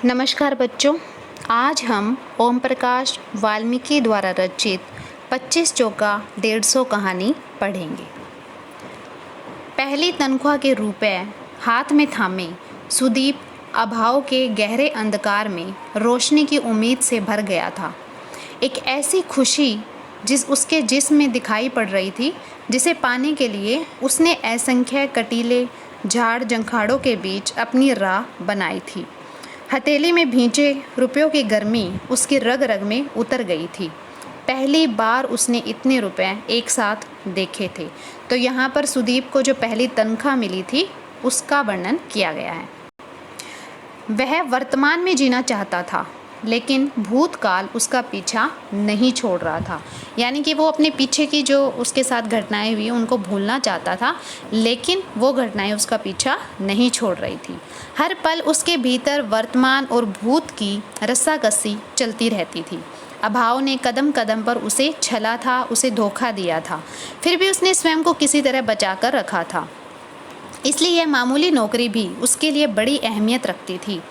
नमस्कार बच्चों, आज हम ओम प्रकाश वाल्मीकि द्वारा रचित 25 चौका 150 कहानी पढ़ेंगे। पहली तनख्वाह के रुपए हाथ में थामे सुदीप अभाव के गहरे अंधकार में रोशनी की उम्मीद से भर गया था। एक ऐसी खुशी उसके जिस्म में दिखाई पड़ रही थी जिसे पाने के लिए उसने असंख्य कटीले झाड़ झंखाड़ों के बीच अपनी राह बनाई थी। हथेली में भींचे रुपयों की गर्मी उसकी रग रग में उतर गई थी। पहली बार उसने इतने रुपए एक साथ देखे थे। तो यहाँ पर सुदीप को जो पहली तनख्वाह मिली थी उसका वर्णन किया गया है। वह वर्तमान में जीना चाहता था, लेकिन भूतकाल उसका पीछा नहीं छोड़ रहा था। यानी कि वो अपने पीछे की जो उसके साथ घटनाएं हुई उनको भूलना चाहता था, लेकिन वो घटनाएं उसका पीछा नहीं छोड़ रही थी। हर पल उसके भीतर वर्तमान और भूत की रस्साकसी चलती रहती थी। अभाव ने कदम कदम पर उसे छला था, उसे धोखा दिया था, फिर भी उसने स्वयं को किसी तरह बचा कर रखा था। इसलिए यह मामूली नौकरी भी उसके लिए बड़ी अहमियत रखती थी।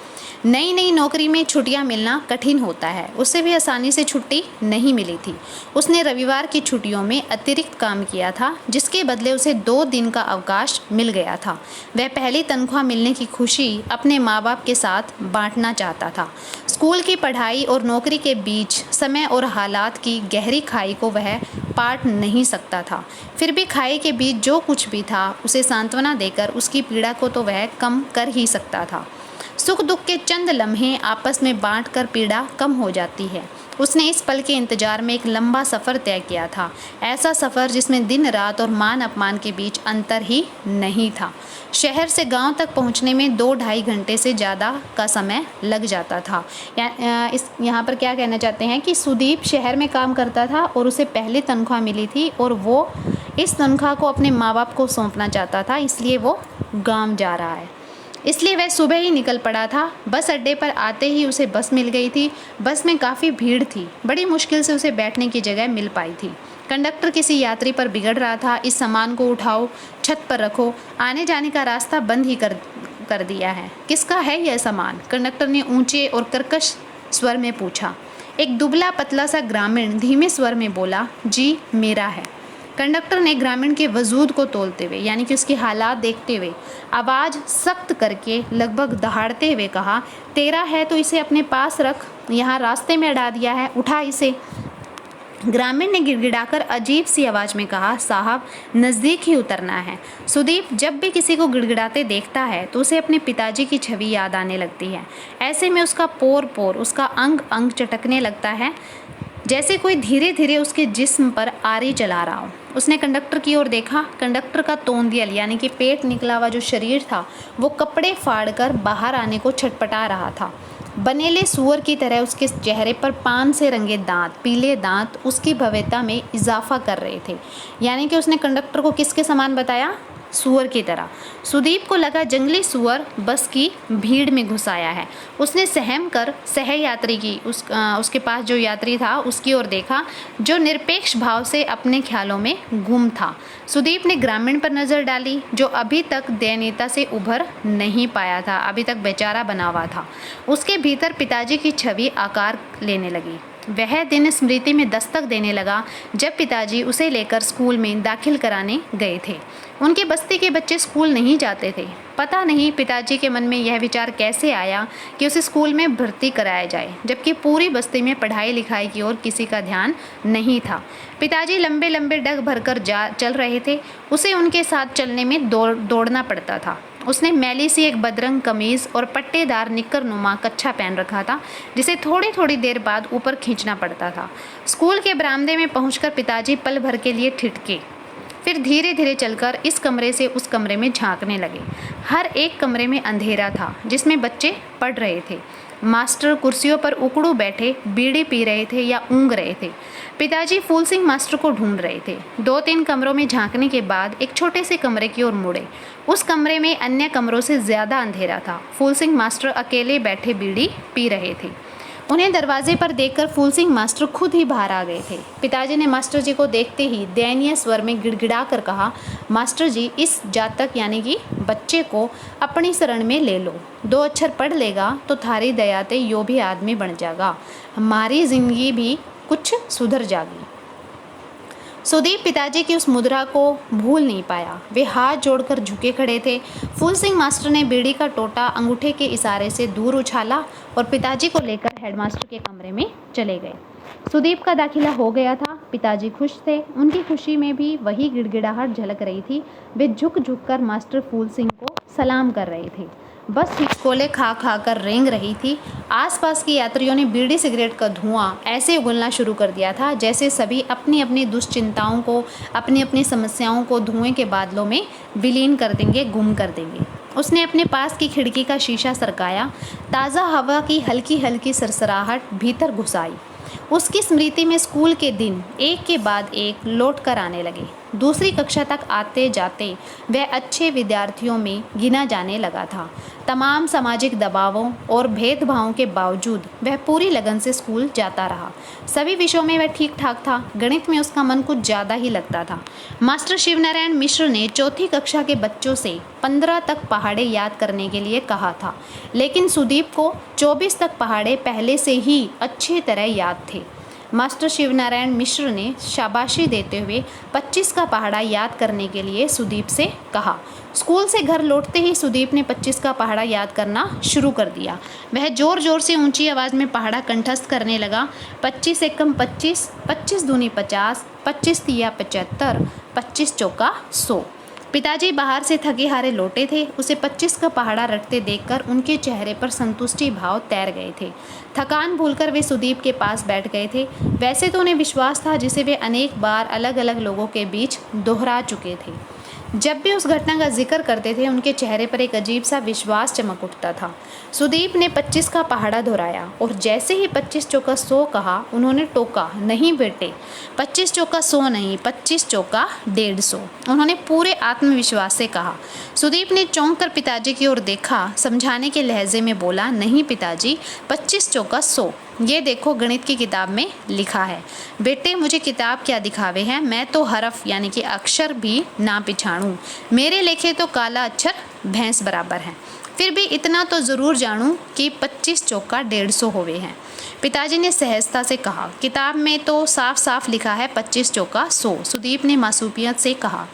नई नई नौकरी में छुट्टियां मिलना कठिन होता है। उसे भी आसानी से छुट्टी नहीं मिली थी। उसने रविवार की छुट्टियों में अतिरिक्त काम किया था, जिसके बदले उसे 2 दिन का अवकाश मिल गया था। वह पहली तनख्वाह मिलने की खुशी अपने माँ बाप के साथ बांटना चाहता था। स्कूल की पढ़ाई और नौकरी के बीच समय और हालात की गहरी खाई को वह पाट नहीं सकता था। फिर भी खाई के बीच जो कुछ भी था उसे सांत्वना देकर उसकी पीड़ा को तो वह कम कर ही सकता था। सुख दुख के चंद लम्हे आपस में बांटकर पीड़ा कम हो जाती है। उसने इस पल के इंतजार में एक लंबा सफ़र तय किया था। ऐसा सफ़र जिसमें दिन रात और मान अपमान के बीच अंतर ही नहीं था। शहर से गांव तक पहुंचने में 2-2.5 घंटे से ज़्यादा का समय लग जाता था। यहाँ पर क्या कहना चाहते हैं कि सुदीप शहर में काम करता था और उसे पहली तनख्वाह मिली थी और वो इस तनख्वाह को अपने माँ बाप को सौंपना चाहता था, इसलिए वो गाँव जा रहा है। इसलिए वह सुबह ही निकल पड़ा था। बस अड्डे पर आते ही उसे बस मिल गई थी। बस में काफ़ी भीड़ थी। बड़ी मुश्किल से उसे बैठने की जगह मिल पाई थी। कंडक्टर किसी यात्री पर बिगड़ रहा था। इस सामान को उठाओ, छत पर रखो, आने जाने का रास्ता बंद ही कर दिया है। किसका है यह सामान? कंडक्टर ने ऊंचे और कर्कश स्वर में पूछा। एक दुबला पतला सा ग्रामीण धीमे स्वर में बोला, जी मेरा है। कंडक्टर ने ग्रामीण के वजूद को तोलते हुए, यानी कि उसकी हालात देखते हुए, आवाज़ सख्त करके लगभग दहाड़ते हुए कहा, तेरा है तो इसे अपने पास रख, यहाँ रास्ते में अड़ा दिया है, उठा इसे। ग्रामीण ने गिड़गिड़ाकर अजीब सी आवाज़ में कहा, साहब नज़दीक ही उतरना है। सुदीप जब भी किसी को गिड़गिड़ाते देखता है तो उसे अपने पिताजी की छवि याद आने लगती है। ऐसे में उसका पोर पोर, उसका अंग अंग चटकने लगता है, जैसे कोई धीरे धीरे उसके जिस्म पर आरी चला रहा हो। उसने कंडक्टर की ओर देखा। कंडक्टर का तोंदियल, यानी कि पेट निकला हुआ जो शरीर था, वो कपड़े फाड़कर बाहर आने को छटपटा रहा था। बनेले सूअर की तरह उसके चेहरे पर पान से रंगे दांत, पीले दांत उसकी भव्यता में इजाफा कर रहे थे। यानी कि उसने कंडक्टर को किसके समान बताया? सूअर की तरह। सुदीप को लगा जंगली सूअर बस की भीड़ में घुस आया है। उसने सहम कर सहयात्री की उसके पास जो यात्री था उसकी ओर देखा, जो निरपेक्ष भाव से अपने ख्यालों में गुम था। सुदीप ने ग्रामीण पर नज़र डाली, जो अभी तक दयनीयता से उभर नहीं पाया था, अभी तक बेचारा बना हुआ था। उसके भीतर पिताजी की छवि आकार लेने लगी। वह दिन स्मृति में दस्तक देने लगा जब पिताजी उसे लेकर स्कूल में दाखिल कराने गए थे। उनकी बस्ती के बच्चे स्कूल नहीं जाते थे। पता नहीं पिताजी के मन में यह विचार कैसे आया कि उसे स्कूल में भर्ती कराया जाए, जबकि पूरी बस्ती में पढ़ाई लिखाई की ओर किसी का ध्यान नहीं था। पिताजी लंबे लंबे डग भरकर चल रहे थे। उसे उनके साथ चलने में दौड़ना पड़ता था। उसने मैली सी एक बदरंग कमीज़ और पट्टेदार निक्कर नुमा कच्छा पहन रखा था, जिसे थोड़ी थोड़ी देर बाद ऊपर खींचना पड़ता था। स्कूल के बरामदे में पहुंचकर पिताजी पल भर के लिए ठिठके, फिर धीरे धीरे चलकर इस कमरे से उस कमरे में झांकने लगे। हर एक कमरे में अंधेरा था, जिसमें बच्चे पढ़ रहे थे। मास्टर कुर्सियों पर उकड़ू बैठे बीड़ी पी रहे थे या ऊँग रहे थे। पिताजी फूल सिंह मास्टर को ढूंढ रहे थे। 2-3 कमरों में झांकने के बाद एक छोटे से कमरे की ओर मुड़े। उस कमरे में अन्य कमरों से ज़्यादा अंधेरा था। फूल सिंह मास्टर अकेले बैठे बीड़ी पी रहे थे। उन्हें दरवाजे पर देखकर फूल सिंह मास्टर खुद ही बाहर आ गए थे। पिताजी ने मास्टर जी को देखते ही दयनीय स्वर में गिड़गिड़ा कर कहा, मास्टर जी, इस जातक यानी कि बच्चे को अपनी शरण में ले लो। 2 अक्षर पढ़ लेगा तो थारी दयाते यो भी आदमी बन जाएगा, हमारी जिंदगी भी कुछ सुधर जाएगी। सुदीप पिताजी की उस मुद्रा को भूल नहीं पाया। वे हाथ जोड़कर झुके खड़े थे। फूल सिंह मास्टर ने बीड़ी का टोटा अंगूठे के इशारे से दूर उछाला और पिताजी को लेकर हेडमास्टर के कमरे में चले गए। सुदीप का दाखिला हो गया था। पिताजी खुश थे। उनकी खुशी में भी वही गिड़गिड़ाहट झलक रही थी। वे झुक झुक कर मास्टर फूल सिंह को सलाम कर रहे थे। बस हिचकोले खा खा कर रेंग रही थी। आसपास के यात्रियों ने बीड़ी सिगरेट का धुआं ऐसे उगलना शुरू कर दिया था जैसे सभी अपनी अपनी दुश्चिंताओं को, अपनी अपनी समस्याओं को धुएं के बादलों में विलीन कर देंगे, गुम कर देंगे। उसने अपने पास की खिड़की का शीशा सरकाया। ताज़ा हवा की हल्की हल्की सरसराहट भीतर घुस आई। उसकी स्मृति में स्कूल के दिन एक के बाद एक लौट कर आने लगे। दूसरी कक्षा तक आते जाते वह अच्छे विद्यार्थियों में गिना जाने लगा था। तमाम सामाजिक दबावों और भेदभावों के बावजूद वह पूरी लगन से स्कूल जाता रहा। सभी विषयों में वह ठीक ठाक था। गणित में उसका मन कुछ ज़्यादा ही लगता था। मास्टर शिवनारायण मिश्र ने 4th कक्षा के बच्चों से 15 तक पहाड़े याद करने के लिए कहा था, लेकिन सुदीप को 24 तक पहाड़े पहले से ही अच्छी तरह याद थे। मास्टर शिवनारायण मिश्र ने शाबाशी देते हुए 25 का पहाड़ा याद करने के लिए सुदीप से कहा। स्कूल से घर लौटते ही सुदीप ने 25 का पहाड़ा याद करना शुरू कर दिया। वह ज़ोर ज़ोर से ऊंची आवाज़ में पहाड़ा कंठस्थ करने लगा। 25 एकम 25, 25 दूनी 50, 25 तिया 75, 25 चौका 100। पिताजी बाहर से थके हारे लौटे थे। उसे 25 का पहाड़ा रटते देखकर उनके चेहरे पर संतुष्टि भाव तैर गए थे। थकान भूलकर वे सुदीप के पास बैठ गए थे। वैसे तो उन्हें विश्वास था जिसे वे अनेक बार अलग अलग लोगों के बीच दोहरा चुके थे। जब भी उस घटना का जिक्र करते थे उनके चेहरे पर एक अजीब सा विश्वास चमक उठता था। सुदीप ने 25 का पहाड़ा दोहराया और जैसे ही 25 चौका 100 कहा, उन्होंने टोका, नहीं बेटे, 25 चौका 100 नहीं, 25 चौका 150। उन्होंने पूरे आत्मविश्वास से कहा। सुदीप ने चौंक कर पिताजी की ओर देखा। समझाने के लहजे में बोला, नहीं पिताजी, 25 चौका 100, ये देखो गणित की किताब में लिखा है। बेटे, मुझे किताब क्या दिखावे हैं, मैं तो हरफ यानी कि अक्षर भी ना पिछाड़ूं। मेरे लेखे तो काला अक्षर भैंस बराबर हैं। फिर भी इतना तो ज़रूर जानूं कि 25 चौका 150 होवे हैं। पिताजी ने सहजता से कहा, किताब में तो साफ साफ लिखा है 25 चौका 100। सुदीप ने मासूमियत से कहा,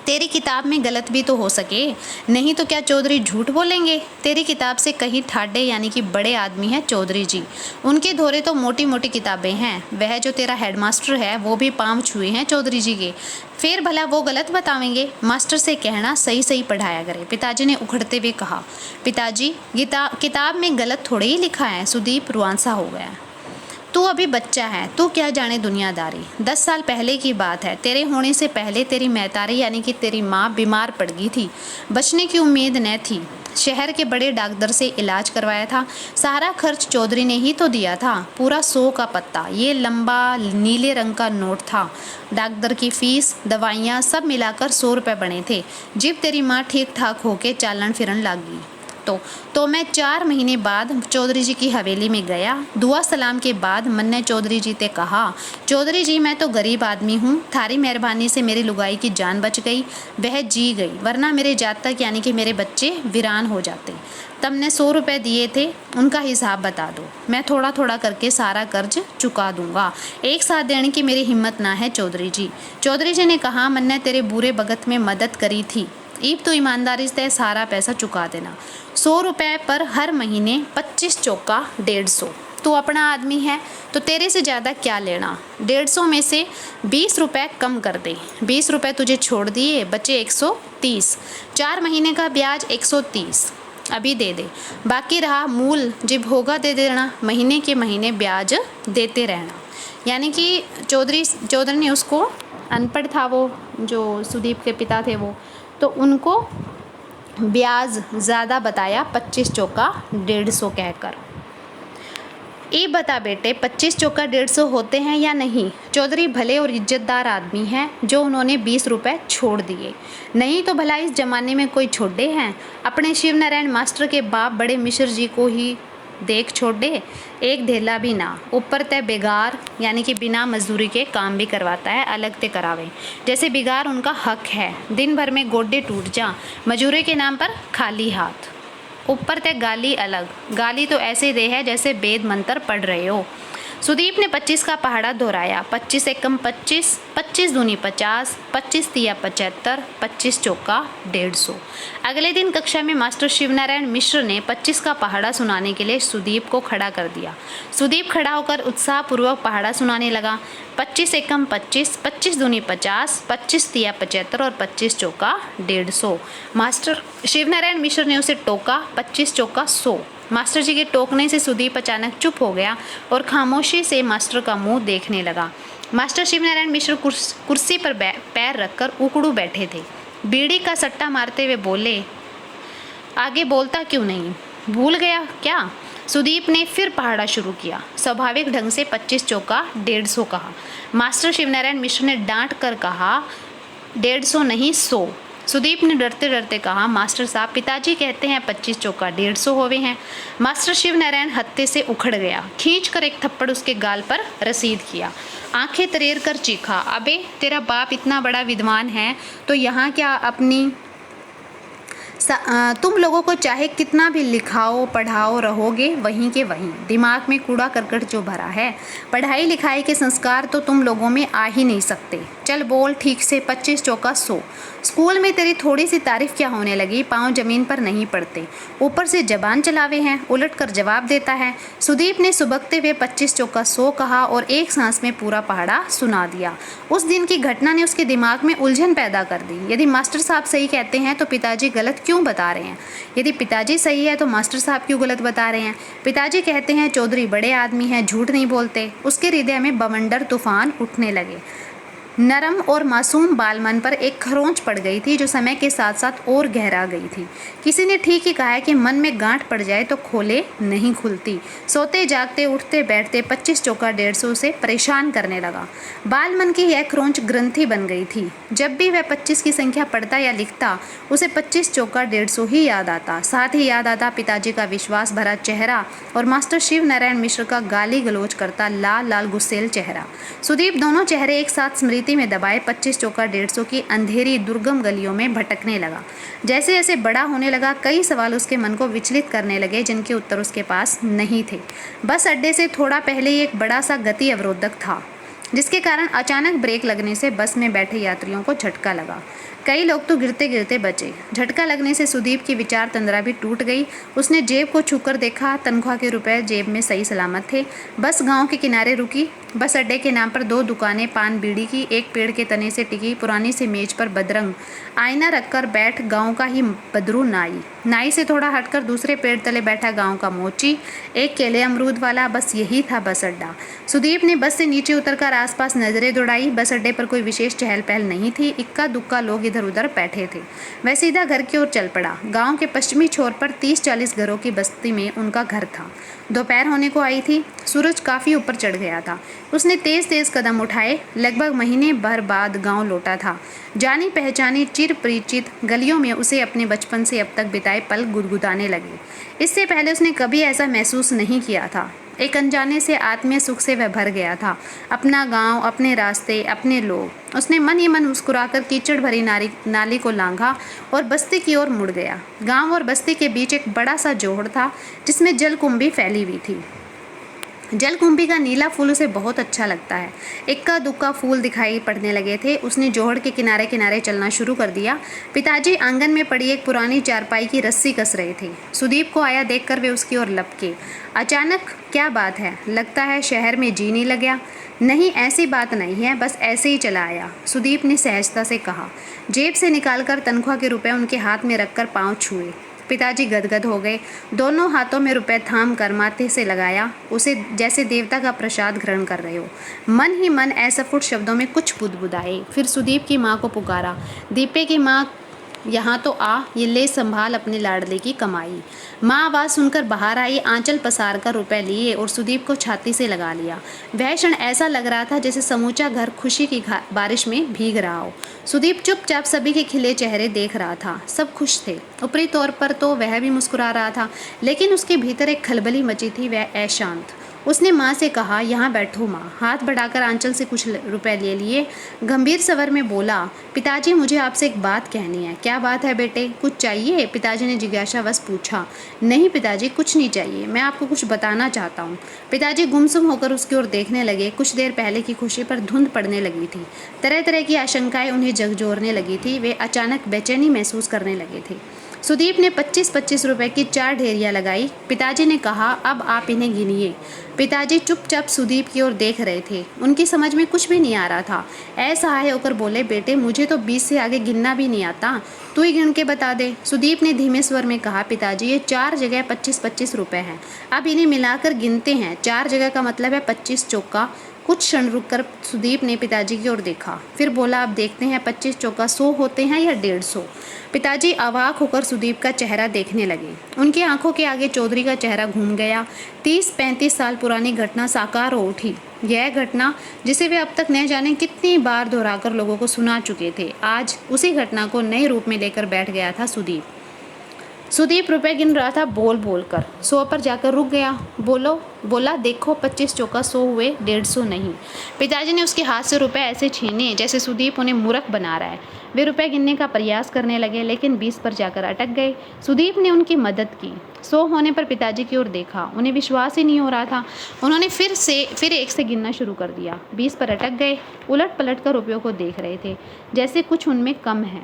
तेरी किताब में गलत भी तो हो सके, नहीं तो क्या चौधरी झूठ बोलेंगे। तेरी किताब से कहीं ठाडे यानी कि बड़े आदमी हैं चौधरी जी, उनके धोरे तो मोटी मोटी किताबें हैं। वह जो तेरा हेडमास्टर है वो भी पाँव छुए हैं चौधरी जी के, फिर भला वो गलत बतावेंगे। मास्टर से कहना सही सही पढ़ाया करे, पिताजी ने उखड़ते हुए कहा। पिताजी, किताब में गलत थोड़े ही लिखा है। सुदीप रुआंसा हो गया। तू अभी बच्चा है, तू क्या जाने दुनियादारी। 10 साल पहले की बात है। तेरे होने से पहले तेरी महतारी यानी कि तेरी माँ बीमार पड़ गई थी। बचने की उम्मीद न थी। शहर के बड़े डॉक्टर से इलाज करवाया था। सारा खर्च चौधरी ने ही तो दिया था। पूरा 100 का पत्ता, ये लंबा नीले रंग का नोट था। डॉक्टर की फीस, दवाइयाँ सब मिलाकर 100 रुपये बने थे। जब तेरी माँ ठीक ठाक होके चालन फिरन लग गई तो मैं 4 महीने बाद चौधरी जी की हवेली में गया। दुआ सलाम के बाद मैंने चौधरी जी से कहा, चौधरी जी, मैं तो गरीब आदमी हूँ, थारी मेहरबानी से मेरी लुगाई की जान बच गई, वह जी गई, वरना मेरे जातक यानी कि मेरे बच्चे वीरान हो जाते। तुमने 100 रुपये दिए थे, उनका हिसाब बता दो, मैं थोड़ा थोड़ा करके सारा कर्ज चुका दूंगा। एक साथ देने की मेरी हिम्मत ना है चौधरी जी। चौधरी जी ने कहा, मैंने तेरे बुरे वक्त में मदद करी थी, ईब तो ईमानदारी से सारा पैसा चुका देना। 100 रुपये पर हर महीने 25 चौका 150। तू अपना आदमी है तो तेरे से ज़्यादा क्या लेना। 150 में से 20 रुपये कम कर दे। 20 रुपये तुझे छोड़ दिए, बचे 130। 4 महीने का ब्याज 130 अभी दे दे, बाकी रहा मूल जब होगा दे देना। महीने के महीने ब्याज देते रहना। यानी कि चौधरी ने उसको, अनपढ़ था वो जो सुदीप के पिता थे वो, तो उनको ब्याज ज़्यादा बताया, 25 चौका 150 कहकर। ये बता बेटे, 25 चौका 150 होते हैं या नहीं। चौधरी भले और इज्जतदार आदमी हैं जो उन्होंने 20 रुपये छोड़ दिए, नहीं तो भला इस ज़माने में कोई छोड़े हैं। अपने शिवनारायण मास्टर के बाप बड़े मिश्र जी को ही देख छोड़े एक ढेला भी ना, ऊपर तय बेगार यानी कि बिना मजदूरी के काम भी करवाता है, अलग ते करावे। जैसे बिगार उनका हक है, दिन भर में गोड्डे टूट जा, मजूरी के नाम पर खाली हाथ। ऊपर तय गाली अलग, गाली तो ऐसे दे है जैसे वेद मंत्र पढ़ रहे हो। सुदीप ने 25 का पहाड़ा दोहराया। 25 एकम 25, 25 दूनी 50, 25 तिया 75, 25 चौका 150। अगले दिन कक्षा में मास्टर शिवनारायण मिश्र ने 25 का पहाड़ा सुनाने के लिए सुदीप को खड़ा कर दिया। सुदीप खड़ा होकर उत्साहपूर्वक पहाड़ा सुनाने लगा। 25 एकम 25, 25 दूनी 50, 25 तिया 75 और 25 चौका 150। मास्टर शिवनारायण मिश्र ने उसे टोका। 25 चौका 100। मास्टर जी के टोकने से सुदीप अचानक चुप हो गया और खामोशी से मास्टर का मुंह देखने लगा। मास्टर शिवनारायण मिश्र कुर्सी पर पैर रखकर उकड़ू बैठे थे। बीड़ी का सट्टा मारते हुए बोले, आगे बोलता क्यों नहीं, भूल गया क्या? सुदीप ने फिर पहाड़ा शुरू किया। स्वाभाविक ढंग से 25 चौका 150 कहा। मास्टर शिवनारायण मिश्र ने डांट कर कहा, 150 नहीं 100। सुदीप ने डरते डरते कहा, मास्टर साहब पिताजी कहते हैं 25 चौका 150 होवे हैं। मास्टर शिवनारायण हत्थे से उखड़ गया। खींच कर एक थप्पड़ उसके गाल पर रसीद किया। आंखें तरेर कर चीखा, अबे तेरा बाप इतना बड़ा विद्वान है तो यहाँ क्या अपनी तुम लोगों को चाहे कितना भी लिखाओ पढ़ाओ रहोगे वहीं के वहीं। दिमाग में कूड़ा करकट जो भरा है, पढ़ाई लिखाई के संस्कार तो तुम लोगों में आ ही नहीं सकते। चल बोल ठीक से, 25 चौका 100। स्कूल में तेरी थोड़ी सी तारीफ क्या होने लगी, पाँव जमीन पर नहीं पड़ते, ऊपर से जबान चलावे हैं, उलट कर जवाब देता है। सुदीप ने सुबकते हुए 25 चौका 100 कहा और एक सांस में पूरा पहाड़ा सुना दिया। उस दिन की घटना ने उसके दिमाग में उलझन पैदा कर दी। यदि मास्टर साहब सही कहते हैं तो पिताजी गलत क्यों बता रहे हैं? यदि पिताजी सही है तो मास्टर साहब क्यों गलत बता रहे हैं? पिताजी कहते हैं चौधरी बड़े आदमी हैं, झूठ नहीं बोलते। उसके हृदय में बवंडर तूफान उठने लगे। नरम और मासूम बालमन पर एक खरोंच पड़ गई थी जो समय के साथ साथ और गहरा गई थी। किसी ने ठीक ही कहा है कि मन में गांठ पड़ जाए तो खोले नहीं खुलती। सोते जागते उठते बैठते 25 चौका 150 से परेशान करने लगा। बालमन की यह खरोंच ग्रंथि बन गई थी। जब भी वह 25 की संख्या पढ़ता या लिखता उसे 25 चौका 150 ही याद आता। साथ ही याद आता पिताजी का विश्वास भरा चेहरा और मास्टर शिव नारायण मिश्र का गाली गलोच करता लाल लाल गुस्सेल चेहरा। सुदीप दोनों चेहरे एक साथ स्मृति में दबाए 25 चौका 150 की अंधेरी दुर्गम गलियों में भटकने लगा। जैसे जैसे बड़ा होने लगा कई सवाल उसके मन को विचलित करने लगे जिनके उत्तर उसके पास नहीं थे। बस अड्डे से थोड़ा पहले ही एक बड़ा सा गति अवरोधक था जिसके कारण अचानक ब्रेक लगने से बस में बैठे यात्रियों को झटका लगा। कई लोग तो गिरते गिरते बचे। झटका लगने से सुदीप की विचार तंद्रा भी टूट गई। उसने जेब को छूकर देखा, तनख्वाह के रुपए जेब में सही सलामत थे। बस गांव के किनारे रुकी। बस अड्डे के नाम पर 2 दुकानें पान बीड़ी की, एक पेड़ के तने से टिकी पुरानी सी मेज पर बदरंग आईना रखकर बैठ गांव का ही बदरू नाई। नाई से थोड़ा हटकर दूसरे पेड़ तले बैठा गांव का मोची, एक केले अमरूद वाला। बस यही था बस अड्डा। सुदीप ने बस से नीचे उतरकर आसपास नजरें दौड़ाई। बस अड्डे पर कोई विशेष चहल पहल नहीं थी। इक्का दुक्का लोग इधर उधर बैठे थे। वह सीधा घर की ओर चल पड़ा। गांव के पश्चिमी छोर पर 30-40 घरों की बस्ती में उनका घर था। दोपहर होने को आई थी। सूरज काफी ऊपर चढ़ गया था। उसने तेज तेज कदम उठाए। लगभग महीने भर बाद गांव लौटा था। जानी पहचानी चिर परिचित गलियों में उसे अपने बचपन से अब तक बिताए पल गुदगुदाने लगे। इससे पहले उसने कभी ऐसा महसूस नहीं किया था। एक अनजाने से आत्मीय सुख से वह भर गया था। अपना गांव, अपने रास्ते, अपने लोग। उसने मन ही मन मुस्कुराकर कीचड़ भरी नाली को लांघा और बस्ती की ओर मुड़ गया। गांव और बस्ती के बीच एक बड़ा सा जोहड़ था जिसमें जलकुंभी फैली हुई थी। जलकुंभी का नीला फूल उसे बहुत अच्छा लगता है। इक्का दुक्का फूल दिखाई पड़ने लगे थे। उसने जोहड़ के किनारे किनारे चलना शुरू कर दिया। पिताजी आंगन में पड़ी एक पुरानी चारपाई की रस्सी कस रहे थे। सुदीप को आया देखकर वे उसकी ओर लपके। अचानक क्या बात है, लगता है शहर में जी नहीं लगा? नहीं, ऐसी बात नहीं है, बस ऐसे ही चला आया, सुदीप ने सहजता से कहा। जेब से निकालकर तनख्वाह के रुपए उनके हाथ में रखकर पाँव छुए। पिताजी गदगद हो गए। दोनों हाथों में रुपए थाम कर माथे से लगाया, उसे जैसे देवता का प्रसाद ग्रहण कर रहे हो। मन ही मन असफुट शब्दों में कुछ बुदबुदाए। फिर सुदीप की माँ को पुकारा। दीपे की माँ यहाँ तो आ, ये ले संभाल अपने लाडले की कमाई। माँ आवाज़ सुनकर बाहर आई, आंचल पसार कर रुपए लिए और सुदीप को छाती से लगा लिया। वह क्षण ऐसा लग रहा था जैसे समूचा घर खुशी की बारिश में भीग रहा हो। सुदीप चुपचाप सभी के खिले चेहरे देख रहा था। सब खुश थे। ऊपरी तौर पर तो वह भी मुस्कुरा रहा था, लेकिन उसके भीतर एक खलबली मची थी। वह अशांत। उसने माँ से कहा, यहाँ बैठो माँ। हाथ बढ़ाकर आंचल से कुछ रुपए ले लिए। गंभीर स्वर में बोला, पिताजी मुझे आपसे एक बात कहनी है। क्या बात है बेटे, कुछ चाहिए? पिताजी ने जिज्ञासावश पूछा। नहीं पिताजी, कुछ नहीं चाहिए, मैं आपको कुछ बताना चाहता हूँ। पिताजी गुमसुम होकर उसकी ओर देखने लगे। कुछ देर पहले की खुशी पर धुंध पड़ने लगी थी। तरह तरह की आशंकाएं उन्हें झकझोरने लगी थी। वे अचानक बेचैनी महसूस करने लगे थे। सुदीप ने 25-25 रुपए की 4 ढेरियां लगाई। पिताजी ने कहा, अब आप इन्हें गिनिए। पिताजी चुपचाप सुदीप की ओर देख रहे थे। उनकी समझ में कुछ भी नहीं आ रहा था। असहाय होकर बोले, बेटे मुझे तो 20 से आगे गिनना भी नहीं आता, तू ही गिन के बता दे। सुदीप ने धीमे स्वर में कहा, पिताजी ये 4 जगह 25-25 रुपए हैं। अब इन्हें मिलाकर गिनते हैं। 4 जगह का मतलब है 25 चौका। कुछ क्षण रुककर सुदीप ने पिताजी की ओर देखा, फिर बोला, अब देखते हैं 25 चौका 100 होते हैं या 150। पिताजी अवाक होकर सुदीप का चेहरा देखने लगे। उनकी आंखों के आगे चौधरी का चेहरा घूम गया। 30-35 साल पुरानी घटना साकार हो उठी। यह घटना जिसे वे अब तक न जाने कितनी बार दोहराकर लोगों को सुना चुके थे, आज उसी घटना को नए रूप में लेकर बैठ गया था सुदीप। सुदीप रुपए गिन रहा था बोल बोल कर। 100 पर जाकर रुक गया। बोला, देखो 25 चौका 100 हुए, 150 नहीं। पिताजी ने उसके हाथ से रुपए ऐसे छीने जैसे सुदीप उन्हें मूर्ख बना रहा है। वे रुपए गिनने का प्रयास करने लगे, लेकिन 20 पर जाकर अटक गए। सुदीप ने उनकी मदद की। 100 होने पर पिताजी की ओर देखा। उन्हें विश्वास ही नहीं हो रहा था। उन्होंने फिर 1 से गिनना शुरू कर दिया। 20 पर अटक गए। उलट पलट कर रुपयों को देख रहे थे, जैसे कुछ उनमें कम है।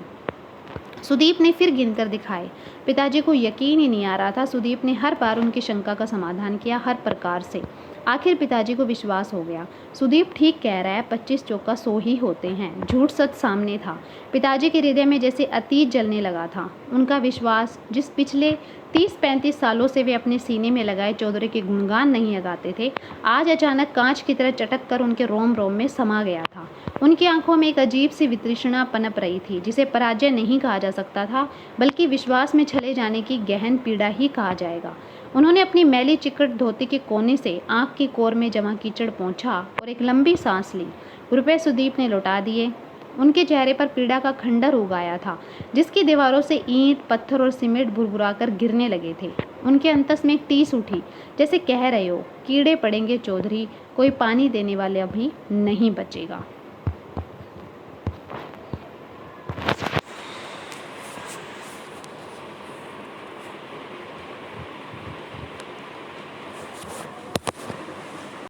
सुदीप ने फिर गिनकर दिखाए। पिताजी को यकीन ही नहीं आ रहा था। सुदीप ने हर बार उनकी शंका का समाधान किया, हर प्रकार से। आखिर पिताजी को विश्वास हो गया। सुदीप ठीक कह रहा है, 25 चौका 100 ही होते हैं। झूठ सच सामने था। पिताजी के हृदय में जैसे अतीत जलने लगा था। उनका विश्वास, जिस पिछले 30-35 सालों से वे अपने सीने में लगाए चौधरी के गुणगान नहीं गाते थे, आज अचानक कांच की तरह चटक कर उनके रोम रोम में समा गया था। उनकी आंखों में एक अजीब सी वितृष्णा पनप रही थी, जिसे पराजय नहीं कहा जा सकता था, बल्कि विश्वास में चले जाने की गहन पीड़ा ही कहा जाएगा। उन्होंने अपनी मैली चिकट धोती के कोने से आंख की कोर में जमा कीचड़ पोंछा और एक लंबी सांस ली। रुपए सुदीप ने लौटा दिए। उनके चेहरे पर पीड़ा का खंडर उगाया था, जिसकी दीवारों से ईंट, पत्थर और सीमेंट भुरभुराकर गिरने लगे थे। उनके अंतस में एक टीस उठी, जैसे कह रहे हो, कीड़े पड़ेंगे चौधरी, कोई पानी देने वाला भी नहीं बचेगा।